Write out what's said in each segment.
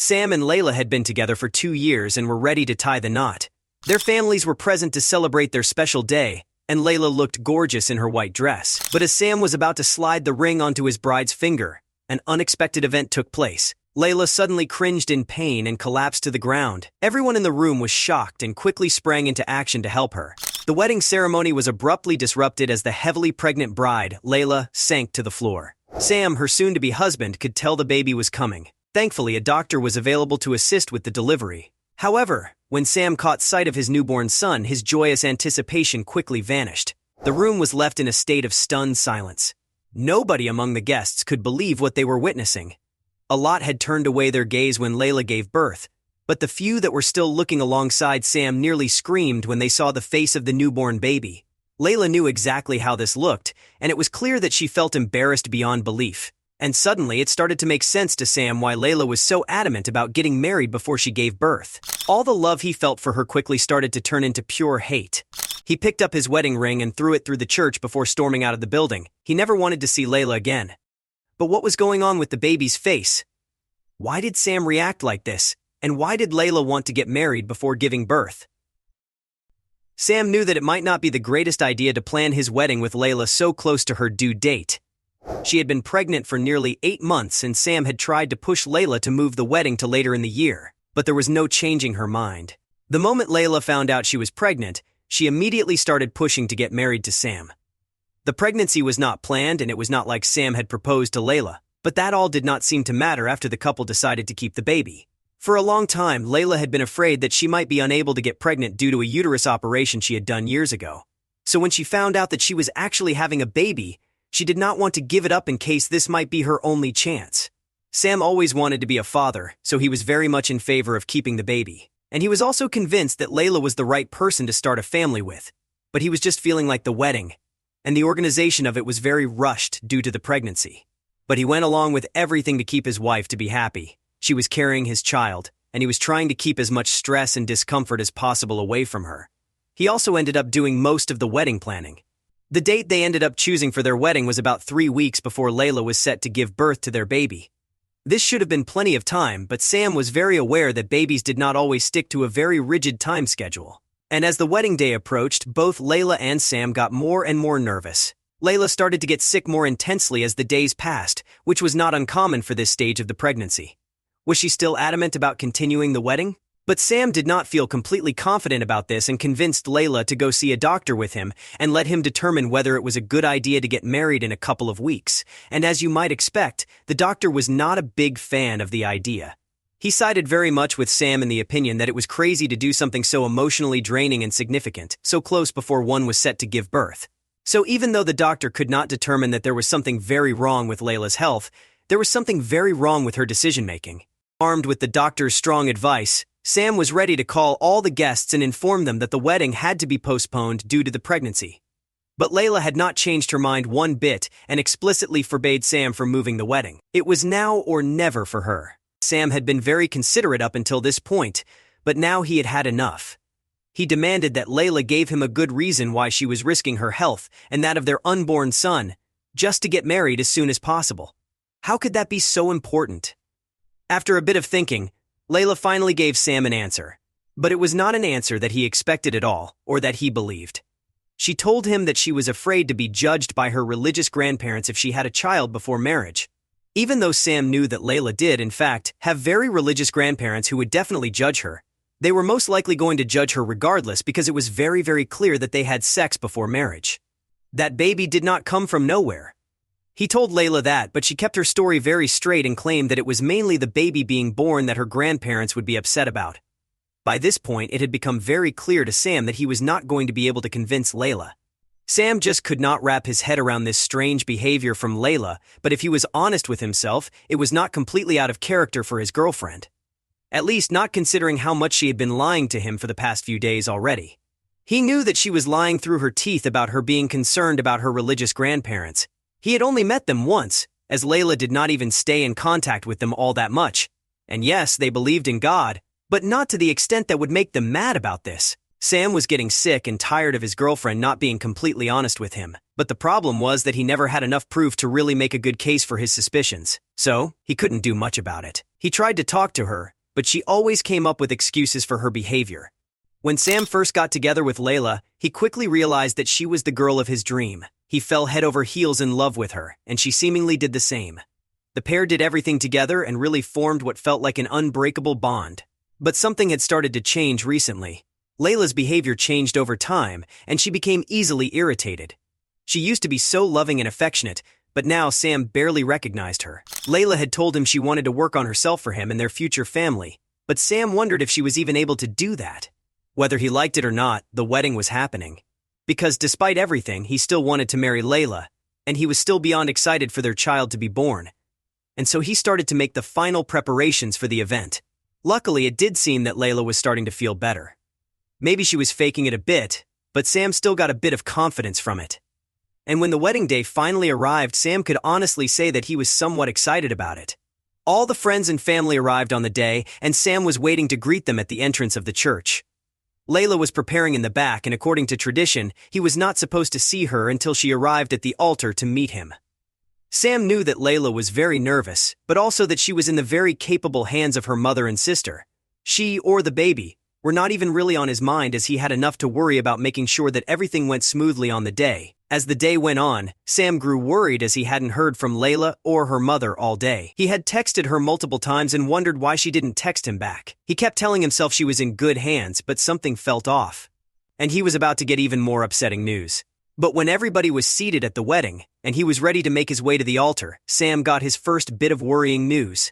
Sam and Layla had been together for 2 years and were ready to tie the knot. Their families were present to celebrate their special day, and Layla looked gorgeous in her white dress. But as Sam was about to slide the ring onto his bride's finger, an unexpected event took place. Layla suddenly cringed in pain and collapsed to the ground. Everyone in the room was shocked and quickly sprang into action to help her. The wedding ceremony was abruptly disrupted as the heavily pregnant bride, Layla, sank to the floor. Sam, her soon-to-be husband, could tell the baby was coming. Thankfully, a doctor was available to assist with the delivery. However, when Sam caught sight of his newborn son, his joyous anticipation quickly vanished. The room was left in a state of stunned silence. Nobody among the guests could believe what they were witnessing. A lot had turned away their gaze when Layla gave birth, but the few that were still looking alongside Sam nearly screamed when they saw the face of the newborn baby. Layla knew exactly how this looked, and it was clear that she felt embarrassed beyond belief. And suddenly it started to make sense to Sam why Layla was so adamant about getting married before she gave birth. All the love he felt for her quickly started to turn into pure hate. He picked up his wedding ring and threw it through the church before storming out of the building. He never wanted to see Layla again. But what was going on with the baby's face? Why did Sam react like this? And why did Layla want to get married before giving birth? Sam knew that it might not be the greatest idea to plan his wedding with Layla so close to her due date. She had been pregnant for nearly 8 months, and Sam had tried to push Layla to move the wedding to later in the year, but there was no changing her mind. The moment Layla found out she was pregnant, she immediately started pushing to get married to Sam. The pregnancy was not planned, and it was not like Sam had proposed to Layla, but that all did not seem to matter after the couple decided to keep the baby. For a long time, Layla had been afraid that she might be unable to get pregnant due to a uterus operation she had done years ago. So when she found out that she was actually having a baby, she did not want to give it up in case this might be her only chance. Sam always wanted to be a father, so he was very much in favor of keeping the baby. And he was also convinced that Layla was the right person to start a family with. But he was just feeling like the wedding, and the organization of it was very rushed due to the pregnancy. But he went along with everything to keep his wife to be happy. She was carrying his child, and he was trying to keep as much stress and discomfort as possible away from her. He also ended up doing most of the wedding planning. The date they ended up choosing for their wedding was about 3 weeks before Layla was set to give birth to their baby. This should have been plenty of time, but Sam was very aware that babies did not always stick to a very rigid time schedule. And as the wedding day approached, both Layla and Sam got more and more nervous. Layla started to get sick more intensely as the days passed, which was not uncommon for this stage of the pregnancy. Was she still adamant about continuing the wedding? But Sam did not feel completely confident about this and convinced Layla to go see a doctor with him and let him determine whether it was a good idea to get married in a couple of weeks. And as you might expect, the doctor was not a big fan of the idea. He sided very much with Sam in the opinion that it was crazy to do something so emotionally draining and significant, so close before one was set to give birth. So even though the doctor could not determine that there was something very wrong with Layla's health, there was something very wrong with her decision-making. Armed with the doctor's strong advice, Sam was ready to call all the guests and inform them that the wedding had to be postponed due to the pregnancy. But Layla had not changed her mind one bit and explicitly forbade Sam from moving the wedding. It was now or never for her. Sam had been very considerate up until this point, but now he had had enough. He demanded that Layla gave him a good reason why she was risking her health and that of their unborn son, just to get married as soon as possible. How could that be so important? After a bit of thinking, Layla finally gave Sam an answer. But it was not an answer that he expected at all, or that he believed. She told him that she was afraid to be judged by her religious grandparents if she had a child before marriage. Even though Sam knew that Layla did, in fact, have very religious grandparents who would definitely judge her, they were most likely going to judge her regardless because it was very, very clear that they had sex before marriage. That baby did not come from nowhere. He told Layla that, but she kept her story very straight and claimed that it was mainly the baby being born that her grandparents would be upset about. By this point, it had become very clear to Sam that he was not going to be able to convince Layla. Sam just could not wrap his head around this strange behavior from Layla, but if he was honest with himself, it was not completely out of character for his girlfriend. At least not considering how much she had been lying to him for the past few days already. He knew that she was lying through her teeth about her being concerned about her religious grandparents. He had only met them once, as Layla did not even stay in contact with them all that much. And yes, they believed in God, but not to the extent that would make them mad about this. Sam was getting sick and tired of his girlfriend not being completely honest with him, but the problem was that he never had enough proof to really make a good case for his suspicions, so he couldn't do much about it. He tried to talk to her, but she always came up with excuses for her behavior. When Sam first got together with Layla, he quickly realized that she was the girl of his dream. He fell head over heels in love with her, and she seemingly did the same. The pair did everything together and really formed what felt like an unbreakable bond. But something had started to change recently. Layla's behavior changed over time, and she became easily irritated. She used to be so loving and affectionate, but now Sam barely recognized her. Layla had told him she wanted to work on herself for him and their future family, but Sam wondered if she was even able to do that. Whether he liked it or not, the wedding was happening. Because despite everything, he still wanted to marry Layla, and he was still beyond excited for their child to be born. And so he started to make the final preparations for the event. Luckily, it did seem that Layla was starting to feel better. Maybe she was faking it a bit, but Sam still got a bit of confidence from it. And when the wedding day finally arrived, Sam could honestly say that he was somewhat excited about it. All the friends and family arrived on the day, and Sam was waiting to greet them at the entrance of the church. Layla was preparing in the back, and according to tradition, he was not supposed to see her until she arrived at the altar to meet him. Sam knew that Layla was very nervous, but also that she was in the very capable hands of her mother and sister. She, or the baby, were not even really on his mind, as he had enough to worry about making sure that everything went smoothly on the day. As the day went on, Sam grew worried as he hadn't heard from Layla or her mother all day. He had texted her multiple times and wondered why she didn't text him back. He kept telling himself she was in good hands, but something felt off. And he was about to get even more upsetting news. But when everybody was seated at the wedding, and he was ready to make his way to the altar, Sam got his first bit of worrying news.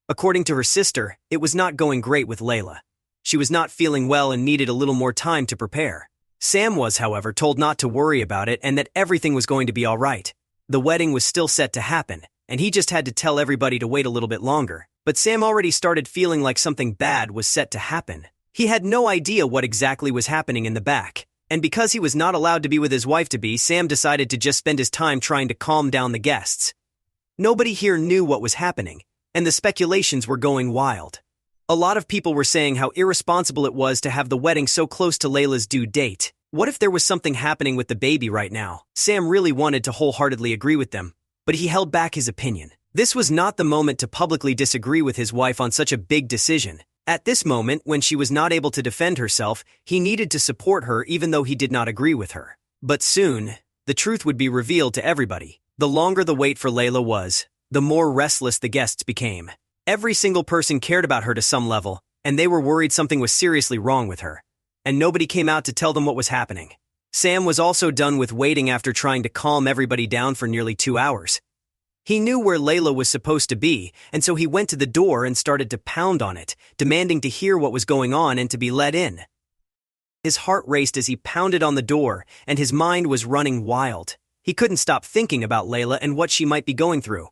According to her sister, it was not going great with Layla. She was not feeling well and needed a little more time to prepare. Sam was, however, told not to worry about it and that everything was going to be all right. The wedding was still set to happen, and he just had to tell everybody to wait a little bit longer. But Sam already started feeling like something bad was set to happen. He had no idea what exactly was happening in the back, and because he was not allowed to be with his wife-to-be, Sam decided to just spend his time trying to calm down the guests. Nobody here knew what was happening, and the speculations were going wild. A lot of people were saying how irresponsible it was to have the wedding so close to Layla's due date. What if there was something happening with the baby right now? Sam really wanted to wholeheartedly agree with them, but he held back his opinion. This was not the moment to publicly disagree with his wife on such a big decision. At this moment, when she was not able to defend herself, he needed to support her even though he did not agree with her. But soon, the truth would be revealed to everybody. The longer the wait for Layla was, the more restless the guests became. Every single person cared about her to some level, and they were worried something was seriously wrong with her. And nobody came out to tell them what was happening. Sam was also done with waiting after trying to calm everybody down for nearly 2 hours. He knew where Layla was supposed to be, and so he went to the door and started to pound on it, demanding to hear what was going on and to be let in. His heart raced as he pounded on the door, and his mind was running wild. He couldn't stop thinking about Layla and what she might be going through.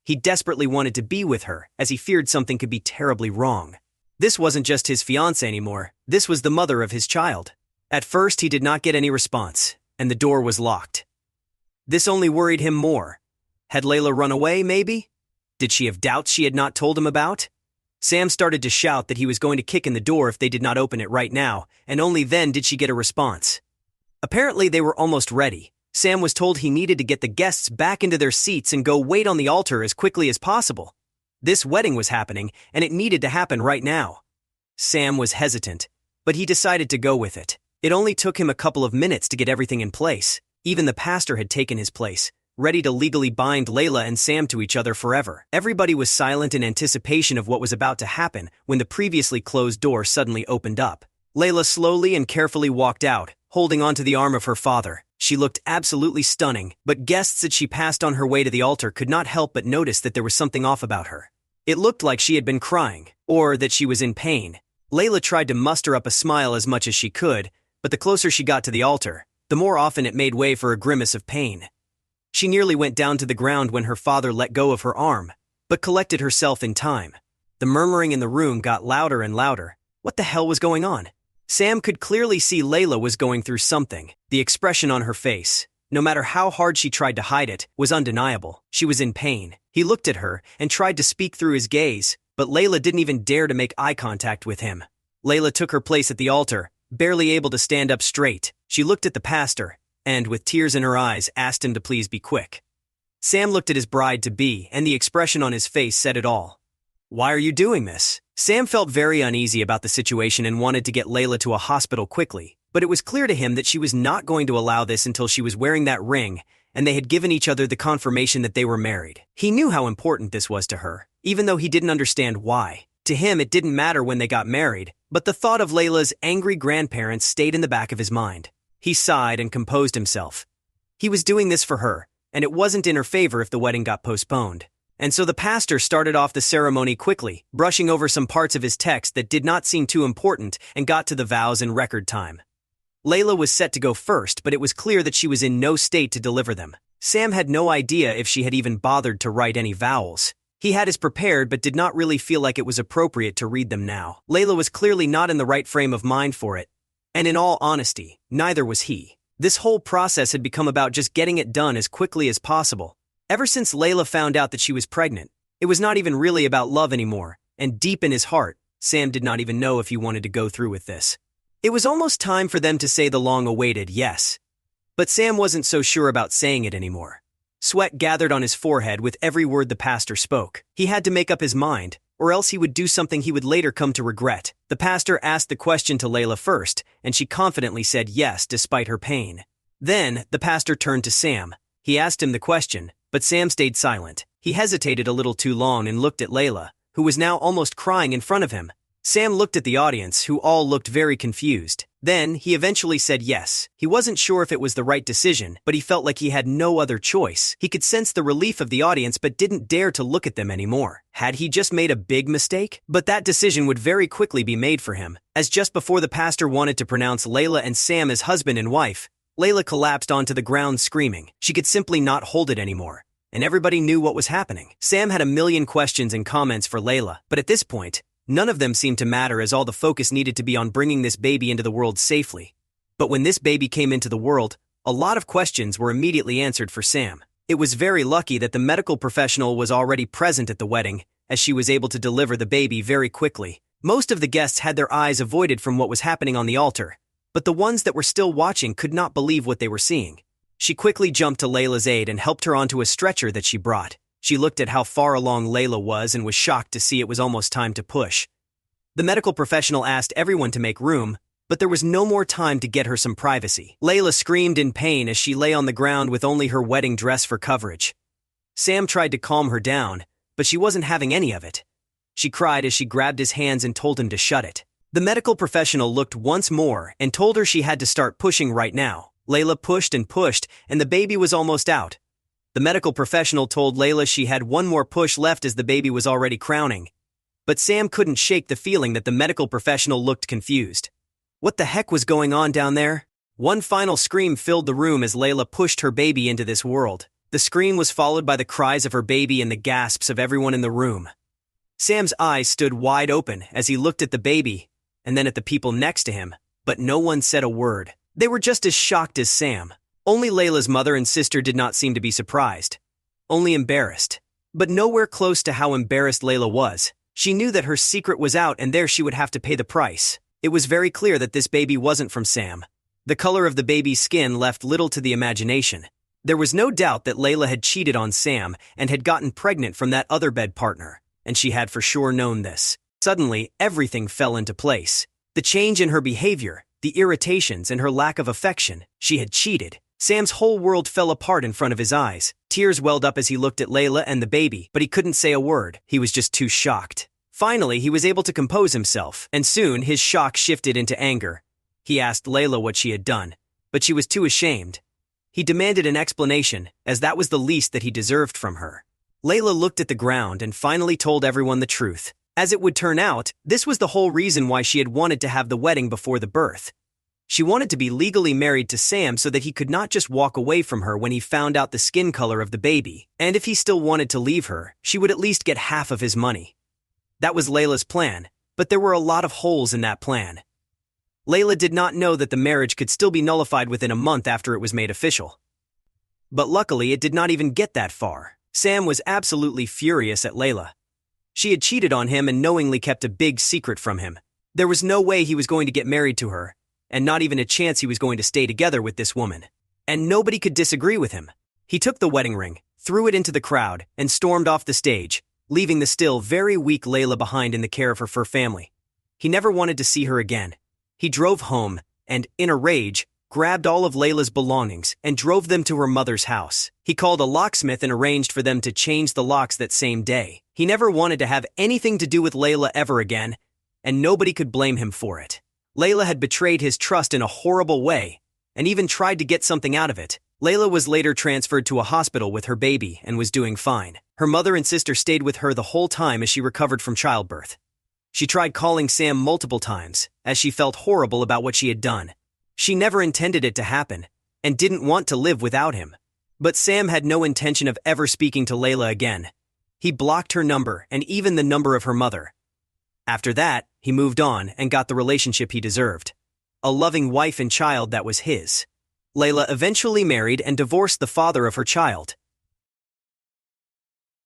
He desperately wanted to be with her, as he feared something could be terribly wrong. This wasn't just his fiancée anymore, this was the mother of his child. At first, he did not get any response, and the door was locked. This only worried him more. Had Layla run away, maybe? Did she have doubts she had not told him about? Sam started to shout that he was going to kick in the door if they did not open it right now, and only then did she get a response. Apparently, they were almost ready. Sam was told he needed to get the guests back into their seats and go wait on the altar as quickly as possible. This wedding was happening, and it needed to happen right now. Sam was hesitant, but he decided to go with it. It only took him a couple of minutes to get everything in place. Even the pastor had taken his place, ready to legally bind Layla and Sam to each other forever. Everybody was silent in anticipation of what was about to happen when the previously closed door suddenly opened up. Layla slowly and carefully walked out, holding onto the arm of her father. She looked absolutely stunning, but guests that she passed on her way to the altar could not help but notice that there was something off about her. It looked like she had been crying, or that she was in pain. Layla tried to muster up a smile as much as she could, but the closer she got to the altar, the more often it made way for a grimace of pain. She nearly went down to the ground when her father let go of her arm, but collected herself in time. The murmuring in the room got louder and louder. What the hell was going on? Sam could clearly see Layla was going through something. The expression on her face, no matter how hard she tried to hide it, was undeniable. She was in pain. He looked at her and tried to speak through his gaze, but Layla didn't even dare to make eye contact with him. Layla took her place at the altar, barely able to stand up straight. She looked at the pastor, and with tears in her eyes, asked him to please be quick. Sam looked at his bride-to-be, and the expression on his face said it all. Why are you doing this? Sam felt very uneasy about the situation and wanted to get Layla to a hospital quickly, but it was clear to him that she was not going to allow this until she was wearing that ring and they had given each other the confirmation that they were married. He knew how important this was to her, even though he didn't understand why. To him, it didn't matter when they got married, but the thought of Layla's angry grandparents stayed in the back of his mind. He sighed and composed himself. He was doing this for her, and it wasn't in her favor if the wedding got postponed. And so the pastor started off the ceremony quickly, brushing over some parts of his text that did not seem too important and got to the vows in record time. Layla was set to go first, but it was clear that she was in no state to deliver them. Sam had no idea if she had even bothered to write any vows. He had his prepared but did not really feel like it was appropriate to read them now. Layla was clearly not in the right frame of mind for it, and in all honesty, neither was he. This whole process had become about just getting it done as quickly as possible. Ever since Layla found out that she was pregnant, it was not even really about love anymore, and deep in his heart, Sam did not even know if he wanted to go through with this. It was almost time for them to say the long-awaited yes. But Sam wasn't so sure about saying it anymore. Sweat gathered on his forehead with every word the pastor spoke. He had to make up his mind, or else he would do something he would later come to regret. The pastor asked the question to Layla first, and she confidently said yes despite her pain. Then, the pastor turned to Sam. He asked him the question, but Sam stayed silent. He hesitated a little too long and looked at Layla, who was now almost crying in front of him. Sam looked at the audience, who all looked very confused. Then, he eventually said yes. He wasn't sure if it was the right decision, but he felt like he had no other choice. He could sense the relief of the audience but didn't dare to look at them anymore. Had he just made a big mistake? But that decision would very quickly be made for him, as just before the pastor wanted to pronounce Layla and Sam as husband and wife, Layla collapsed onto the ground screaming. She could simply not hold it anymore, and everybody knew what was happening. Sam had a million questions and comments for Layla, but at this point, none of them seemed to matter as all the focus needed to be on bringing this baby into the world safely. But when this baby came into the world, a lot of questions were immediately answered for Sam. It was very lucky that the medical professional was already present at the wedding, as she was able to deliver the baby very quickly. Most of the guests had their eyes avoided from what was happening on the altar, but the ones that were still watching could not believe what they were seeing. She quickly jumped to Layla's aid and helped her onto a stretcher that she brought. She looked at how far along Layla was and was shocked to see it was almost time to push. The medical professional asked everyone to make room, but there was no more time to get her some privacy. Layla screamed in pain as she lay on the ground with only her wedding dress for coverage. Sam tried to calm her down, but she wasn't having any of it. She cried as she grabbed his hands and told him to shut it. The medical professional looked once more and told her she had to start pushing right now. Layla pushed and pushed, and the baby was almost out. The medical professional told Layla she had one more push left as the baby was already crowning. But Sam couldn't shake the feeling that the medical professional looked confused. What the heck was going on down there? One final scream filled the room as Layla pushed her baby into this world. The scream was followed by the cries of her baby and the gasps of everyone in the room. Sam's eyes stood wide open as he looked at the baby, and then at the people next to him, but no one said a word. They were just as shocked as Sam. Only Layla's mother and sister did not seem to be surprised, only embarrassed. But nowhere close to how embarrassed Layla was. She knew that her secret was out and there she would have to pay the price. It was very clear that this baby wasn't from Sam. The color of the baby's skin left little to the imagination. There was no doubt that Layla had cheated on Sam and had gotten pregnant from that other bed partner, and she had for sure known this. Suddenly, everything fell into place. The change in her behavior, the irritations, and her lack of affection. She had cheated. Sam's whole world fell apart in front of his eyes. Tears welled up as he looked at Layla and the baby, but he couldn't say a word. He was just too shocked. Finally, he was able to compose himself, and soon his shock shifted into anger. He asked Layla what she had done, but she was too ashamed. He demanded an explanation, as that was the least that he deserved from her. Layla looked at the ground and finally told everyone the truth. As it would turn out, this was the whole reason why she had wanted to have the wedding before the birth. She wanted to be legally married to Sam so that he could not just walk away from her when he found out the skin color of the baby, and if he still wanted to leave her, she would at least get half of his money. That was Layla's plan, but there were a lot of holes in that plan. Layla did not know that the marriage could still be nullified within a month after it was made official. But luckily, it did not even get that far. Sam was absolutely furious at Layla. She had cheated on him and knowingly kept a big secret from him. There was no way he was going to get married to her, and not even a chance he was going to stay together with this woman. And nobody could disagree with him. He took the wedding ring, threw it into the crowd, and stormed off the stage, leaving the still very weak Layla behind in the care of her fur family. He never wanted to see her again. He drove home and, in a rage, grabbed all of Layla's belongings and drove them to her mother's house. He called a locksmith and arranged for them to change the locks that same day. He never wanted to have anything to do with Layla ever again, and nobody could blame him for it. Layla had betrayed his trust in a horrible way, and even tried to get something out of it. Layla was later transferred to a hospital with her baby and was doing fine. Her mother and sister stayed with her the whole time as she recovered from childbirth. She tried calling Sam multiple times, as she felt horrible about what she had done. She never intended it to happen, and didn't want to live without him. But Sam had no intention of ever speaking to Layla again. He blocked her number and even the number of her mother. After that, he moved on and got the relationship he deserved. A loving wife and child that was his. Layla eventually married and divorced the father of her child.